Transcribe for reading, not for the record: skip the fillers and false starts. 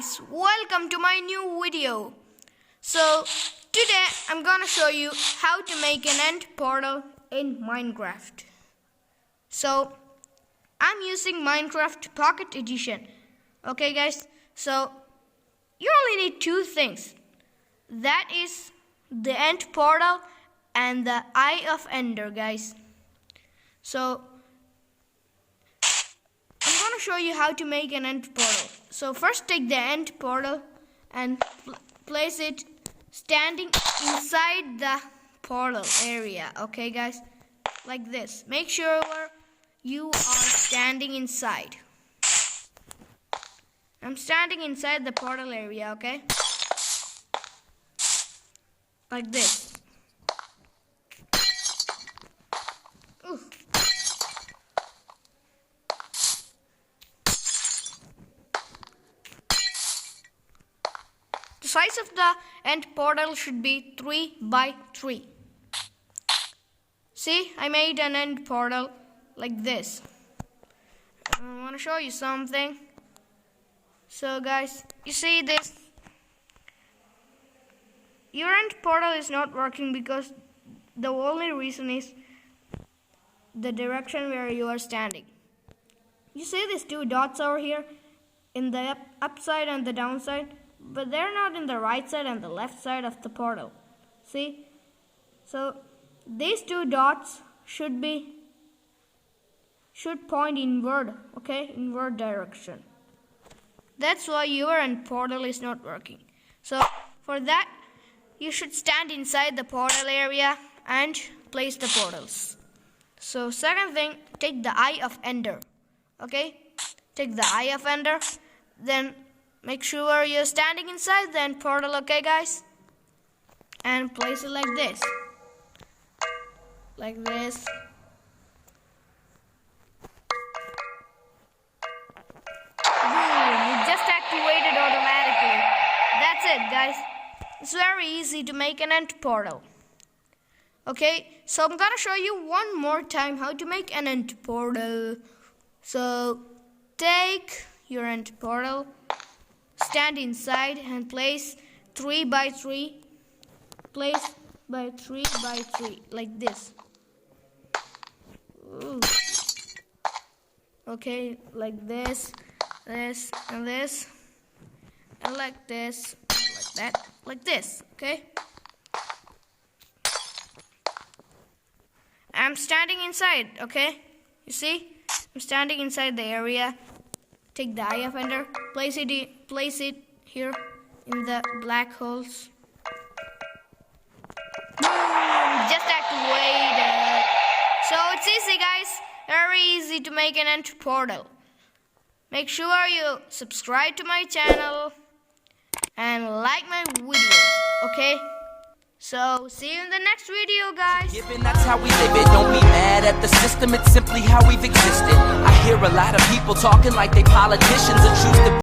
guys, welcome to my new video. So today I'm gonna show you how to make an end portal in Minecraft. So I'm using Minecraft Pocket Edition. Okay guys, so you only need two things. That is the end portal and the Eye of Ender, guys. So I'm going to show you how to make an end portal. So first take the end portal and place it standing inside the portal area. Okay guys, like this. Make sure you are standing inside. I'm standing inside the portal area, okay? Like this. Ooh. The size of the end portal should be 3 by 3. See, I made an end portal like this. I want to show you something. So guys, you see this? Your end portal is not working because the only reason is the direction where you are standing. You see these two dots over here in the upside and the downside, but they're not in the right side and the left side of the portal. See? So these two dots should point inward, okay? Inward direction. That's why your end portal is not working. So for that, you should stand inside the portal area and place the portals. So second thing, take the Eye of Ender. Okay? Take the Eye of Ender. Then make sure you're standing inside the end portal, okay guys? And place it like this. Like this. Boom, it just activated automatically. That's it guys. It's very easy to make an end portal. Okay, so I'm gonna show you one more time how to make an end portal. So take your end portal, stand inside and place 3 by 3. Place by 3 by 3 like this. Ooh. Okay, like this, this, and this, and like this, like that, like this. Okay. I'm standing inside, okay? You see? I'm standing inside the area. Take the Eye of Ender, place it here in the black holes. Boom! Just activated. So it's easy, guys. Very easy to make an end portal. Make sure you subscribe to my channel and like my videos, okay? So, see you in the next video, guys. Given that's how we live it, don't be mad at the system, it's simply how we've existed. I hear a lot of people talking like they politicians and choose to